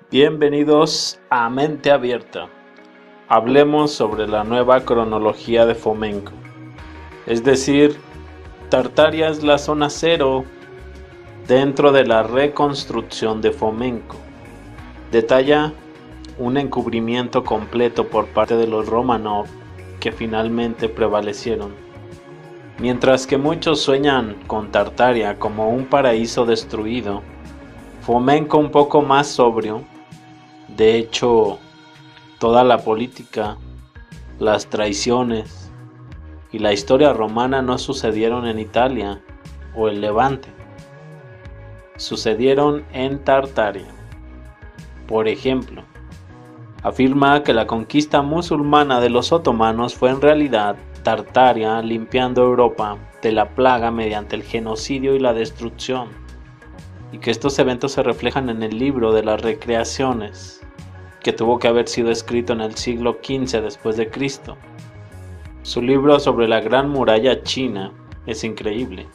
Bienvenidos a Mente Abierta. Hablemos sobre la nueva cronología de Fomenko. Es decir, Tartaria es la zona cero dentro de la reconstrucción de Fomenko. Detalla un encubrimiento completo por parte de los Romanov que finalmente prevalecieron. Mientras que muchos sueñan con Tartaria como un paraíso destruido, Fomenko un poco más sobrio. De hecho, toda la política, las traiciones y la historia romana no sucedieron en Italia o el Levante, sucedieron en Tartaria. Por ejemplo, afirma que la conquista musulmana de los otomanos fue en realidad Tartaria limpiando Europa de la plaga mediante el genocidio y la destrucción, y que estos eventos se reflejan en el libro de las recreaciones, que tuvo que haber sido escrito en el siglo XV después de Cristo. Su libro sobre la Gran Muralla China es increíble.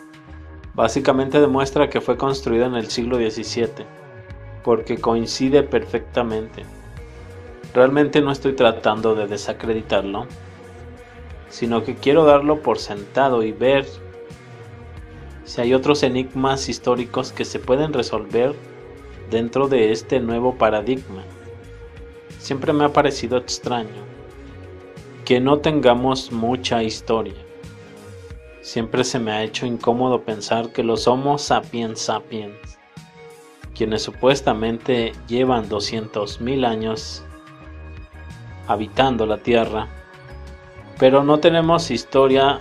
Básicamente demuestra que fue construido en el siglo XVII, porque coincide perfectamente. Realmente no estoy tratando de desacreditarlo, sino que quiero darlo por sentado y ver si hay otros enigmas históricos que se pueden resolver dentro de este nuevo paradigma. Siempre me ha parecido extraño que no tengamos mucha historia. Siempre se me ha hecho incómodo pensar que los Homo sapiens sapiens, quienes supuestamente llevan 200.000 años habitando la Tierra, pero no tenemos historia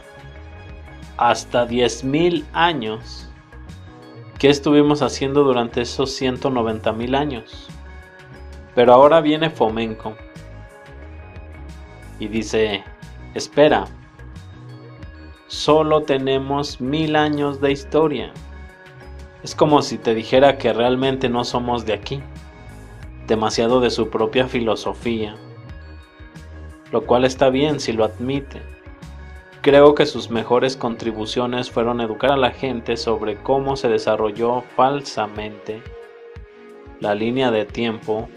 hasta 10.000 años. ¿Qué estuvimos haciendo durante esos 190.000 años? Pero ahora viene Fomenko y dice, espera, solo tenemos 1000 años de historia. Es como si te dijera que realmente no somos de aquí, demasiado de su propia filosofía, lo cual está bien si lo admite. Creo que sus mejores contribuciones fueron educar a la gente sobre cómo se desarrolló falsamente la línea de tiempo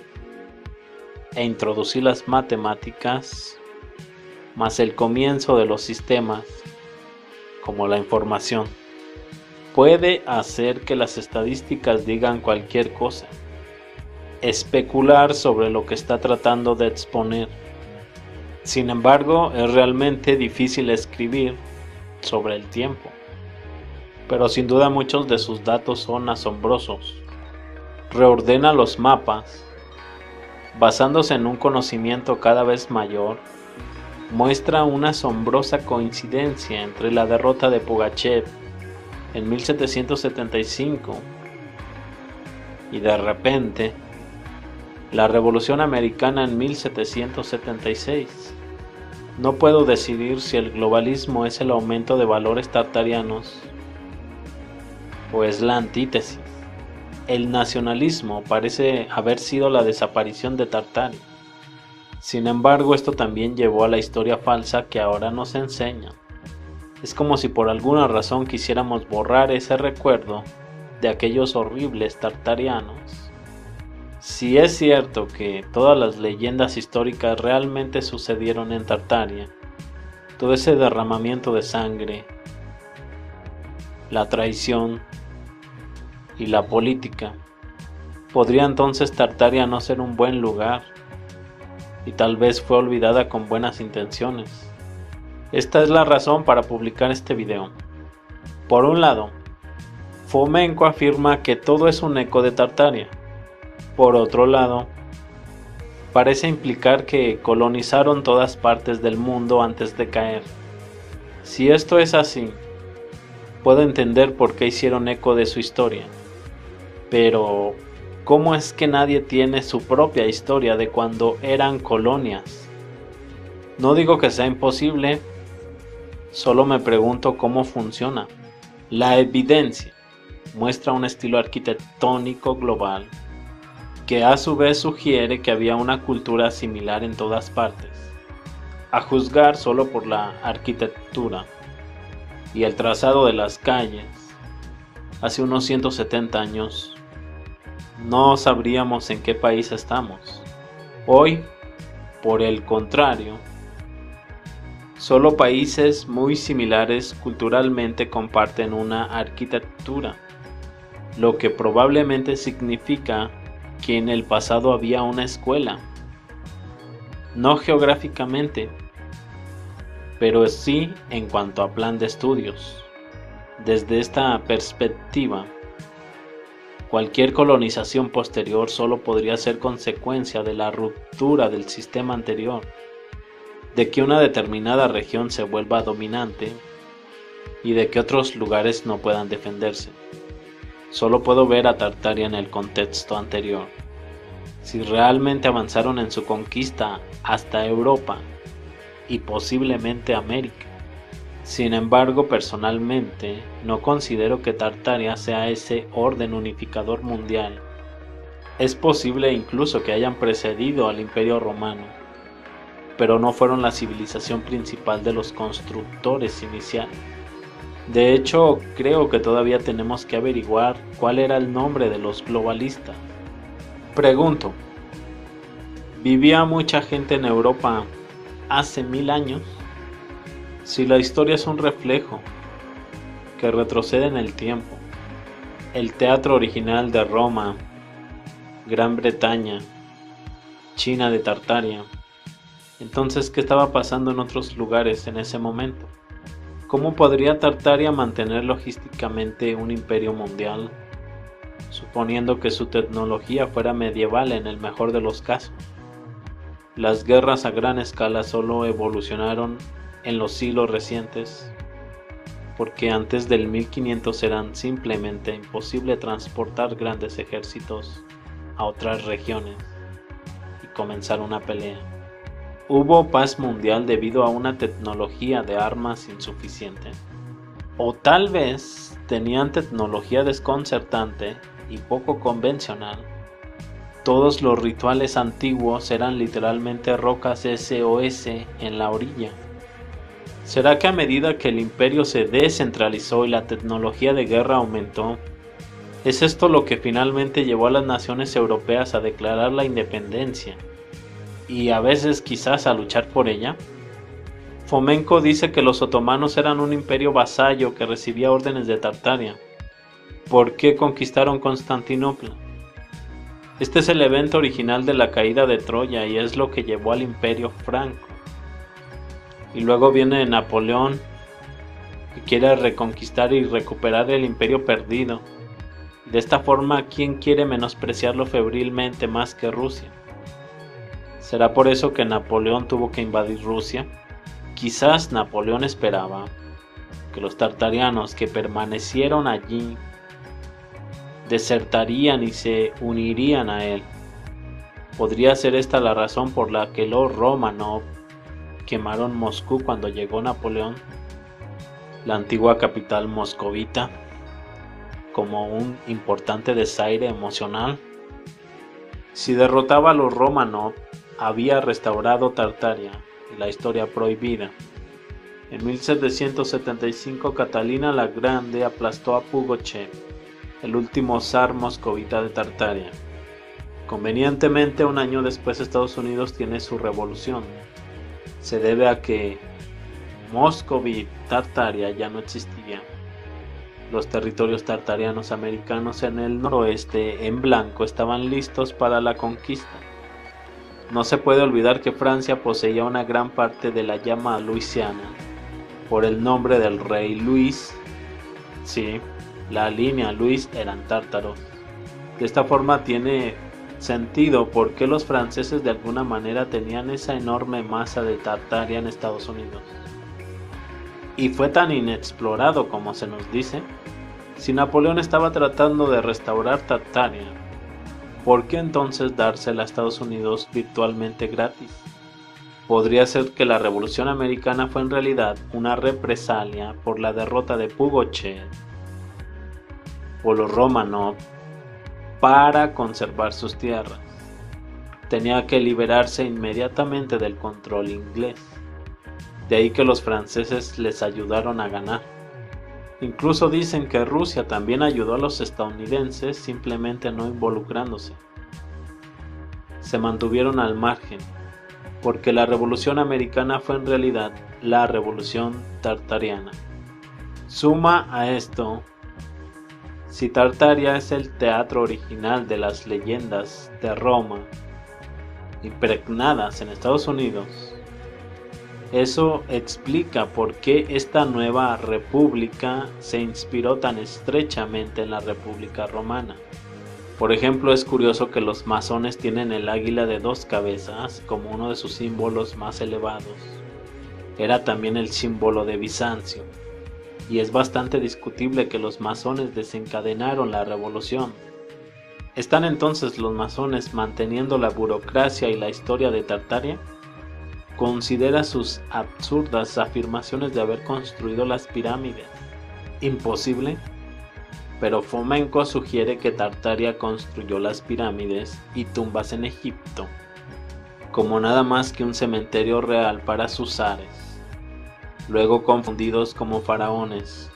e introducir las matemáticas, más el comienzo de los sistemas, como la información. Puede hacer que las estadísticas digan cualquier cosa, especular sobre lo que está tratando de exponer. Sin embargo, es realmente difícil escribir sobre el tiempo, pero sin duda muchos de sus datos son asombrosos. Reordena los mapas, basándose en un conocimiento cada vez mayor, muestra una asombrosa coincidencia entre la derrota de Pugachev en 1775 y de repente la Revolución Americana en 1776. No puedo decidir si el globalismo es el aumento de valores tartarianos o es la antítesis. El nacionalismo parece haber sido la desaparición de Tartaria. Sin embargo, esto también llevó a la historia falsa que ahora nos enseña. Es como si por alguna razón quisiéramos borrar ese recuerdo de aquellos horribles tartarianos. Si es cierto que todas las leyendas históricas realmente sucedieron en Tartaria, todo ese derramamiento de sangre, la traición y la política, ¿podría entonces Tartaria no ser un buen lugar? Y tal vez fue olvidada con buenas intenciones. Esta es la razón para publicar este video. Por un lado, Fomenko afirma que todo es un eco de Tartaria. Por otro lado, parece implicar que colonizaron todas partes del mundo antes de caer. Si esto es así, puedo entender por qué hicieron eco de su historia. Pero, ¿cómo es que nadie tiene su propia historia de cuando eran colonias? No digo que sea imposible, solo me pregunto cómo funciona. La evidencia muestra un estilo arquitectónico global que a su vez sugiere que había una cultura similar en todas partes, a juzgar solo por la arquitectura y el trazado de las calles. Hace unos 170 años no sabríamos en qué país estamos. Hoy, por el contrario, solo países muy similares culturalmente comparten una arquitectura, lo que probablemente significa que en el pasado había una escuela, no geográficamente, pero sí en cuanto a plan de estudios. Desde esta perspectiva, cualquier colonización posterior solo podría ser consecuencia de la ruptura del sistema anterior, de que una determinada región se vuelva dominante y de que otros lugares no puedan defenderse. Solo puedo ver a Tartaria en el contexto anterior. Si realmente avanzaron en su conquista hasta Europa y posiblemente América. Sin embargo, personalmente, no considero que Tartaria sea ese orden unificador mundial. Es posible incluso que hayan precedido al Imperio Romano, pero no fueron la civilización principal de los constructores iniciales. De hecho, creo que todavía tenemos que averiguar cuál era el nombre de los globalistas. Pregunto, ¿vivía mucha gente en Europa hace 1000 años? Si la historia es un reflejo que retrocede en el tiempo, el teatro original de Roma, Gran Bretaña, China de Tartaria, entonces ¿qué estaba pasando en otros lugares en ese momento? ¿Cómo podría Tartaria mantener logísticamente un imperio mundial, suponiendo que su tecnología fuera medieval en el mejor de los casos? Las guerras a gran escala solo evolucionaron en los siglos recientes, porque antes del 1500 eran simplemente imposible transportar grandes ejércitos a otras regiones y comenzar una pelea. ¿Hubo paz mundial debido a una tecnología de armas insuficiente? ¿O tal vez tenían tecnología desconcertante y poco convencional? Todos los rituales antiguos eran literalmente rocas SOS en la orilla. ¿Será que a medida que el imperio se descentralizó y la tecnología de guerra aumentó, es esto lo que finalmente llevó a las naciones europeas a declarar la independencia y a veces quizás a luchar por ella? Fomenko dice que los otomanos eran un imperio vasallo que recibía órdenes de Tartaria. ¿Por qué conquistaron Constantinopla? Este es el evento original de la caída de Troya y es lo que llevó al imperio franco. Y luego viene Napoleón, que quiere reconquistar y recuperar el imperio perdido. De esta forma, ¿quién quiere menospreciarlo febrilmente más que Rusia? ¿Será por eso que Napoleón tuvo que invadir Rusia? Quizás Napoleón esperaba que los tartarianos que permanecieron allí desertarían y se unirían a él. ¿Podría ser esta la razón por la que los Romanov quemaron Moscú cuando llegó Napoleón, la antigua capital moscovita, como un importante desaire emocional? Si derrotaba a los Romanov, había restaurado Tartaria y la historia prohibida. En 1775 Catalina la Grande aplastó a Pugochev, el último zar moscovita de Tartaria. Convenientemente, un año después Estados Unidos tiene su revolución. Se debe a que Moscovit, Tartaria ya no existía. Los territorios tartarianos americanos en el noroeste en blanco estaban listos para la conquista. No se puede olvidar que Francia poseía una gran parte de la llamada Luisiana por el nombre del rey Luis. Sí, la línea Luis eran tártaros. De esta forma tiene sentido por qué los franceses de alguna manera tenían esa enorme masa de Tartaria en Estados Unidos. Y fue tan inexplorado como se nos dice. Si Napoleón estaba tratando de restaurar Tartaria, ¿por qué entonces dársela a Estados Unidos virtualmente gratis? ¿Podría ser que la Revolución Americana fue en realidad una represalia por la derrota de Pugochev por los Romanov para conservar sus tierras? Tenía que liberarse inmediatamente del control inglés. De ahí que los franceses les ayudaron a ganar. Incluso dicen que Rusia también ayudó a los estadounidenses simplemente no involucrándose. Se mantuvieron al margen, porque la Revolución Americana fue en realidad la Revolución Tartariana. Suma a esto, si Tartaria es el teatro original de las leyendas de Roma, impregnadas en Estados Unidos, eso explica por qué esta nueva república se inspiró tan estrechamente en la República Romana. Por ejemplo, es curioso que los masones tienen el águila de 2 cabezas como uno de sus símbolos más elevados. Era también el símbolo de Bizancio, y es bastante discutible que los masones desencadenaron la revolución. ¿Están entonces los masones manteniendo la burocracia y la historia de Tartaria? Considera sus absurdas afirmaciones de haber construido las pirámides imposible, pero Fomenko sugiere que Tartaria construyó las pirámides y tumbas en Egipto, como nada más que un cementerio real para sus zares, luego confundidos como faraones,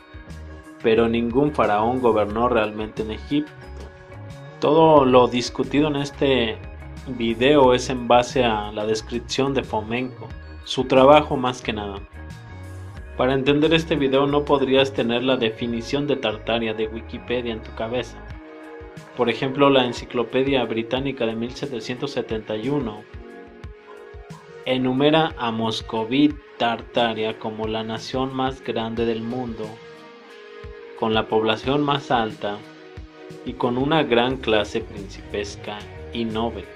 pero ningún faraón gobernó realmente en Egipto. Todo lo discutido en este video es en base a la descripción de Fomenko, su trabajo más que nada. Para entender este video no podrías tener la definición de Tartaria de Wikipedia en tu cabeza. Por ejemplo, la Enciclopedia Británica de 1771 enumera a Moscovit Tartaria como la nación más grande del mundo, con la población más alta y con una gran clase principesca y noble.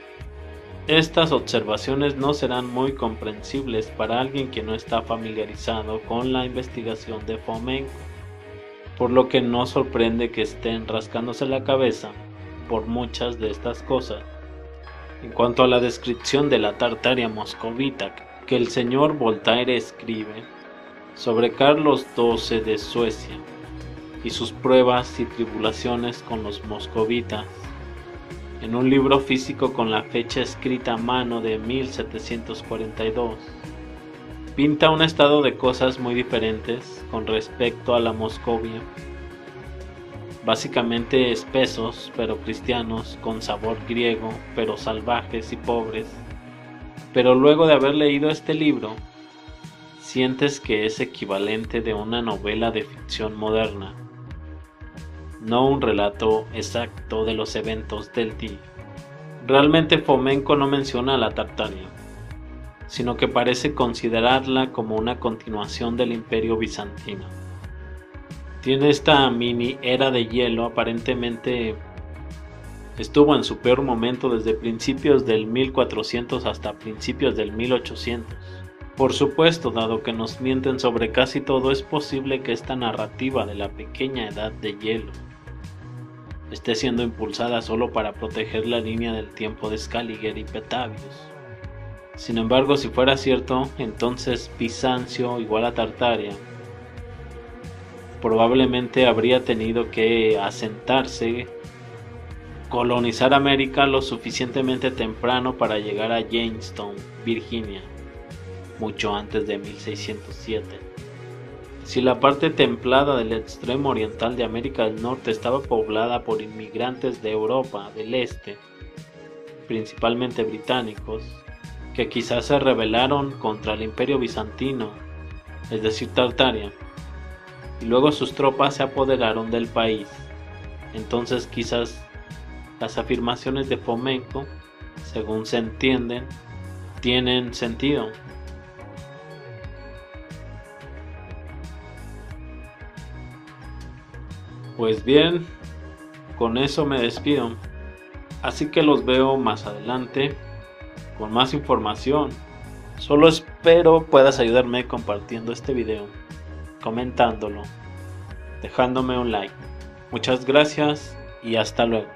Estas observaciones no serán muy comprensibles para alguien que no está familiarizado con la investigación de Fomenko, por lo que no sorprende que estén rascándose la cabeza por muchas de estas cosas. En cuanto a la descripción de la Tartaria moscovita que el señor Voltaire escribe sobre Carlos XII de Suecia y sus pruebas y tribulaciones con los moscovitas, en un libro físico con la fecha escrita a mano de 1742, pinta un estado de cosas muy diferentes con respecto a la Moscovia, básicamente espesos pero cristianos, con sabor griego pero salvajes y pobres. Pero luego de haber leído este libro, sientes que es equivalente de una novela de ficción moderna, no un relato exacto de los eventos del día. Realmente Fomenko no menciona a la Tartaria, sino que parece considerarla como una continuación del Imperio Bizantino. Tiene esta mini era de hielo, aparentemente estuvo en su peor momento desde principios del 1400 hasta principios del 1800. Por supuesto, dado que nos mienten sobre casi todo, es posible que esta narrativa de la pequeña edad de hielo esté siendo impulsada solo para proteger la línea del tiempo de Scaliger y Petavius. Sin embargo, si fuera cierto, entonces Bizancio igual a Tartaria probablemente habría tenido que asentarse, colonizar América lo suficientemente temprano para llegar a Jamestown, Virginia, mucho antes de 1607. Si la parte templada del extremo oriental de América del Norte estaba poblada por inmigrantes de Europa del Este, principalmente británicos, que quizás se rebelaron contra el Imperio Bizantino, es decir Tartaria, y luego sus tropas se apoderaron del país, entonces quizás las afirmaciones de Fomenko, según se entienden, tienen sentido. Pues bien, con eso me despido, así que los veo más adelante con más información. Solo espero puedas ayudarme compartiendo este video, comentándolo, dejándome un like. Muchas gracias y hasta luego.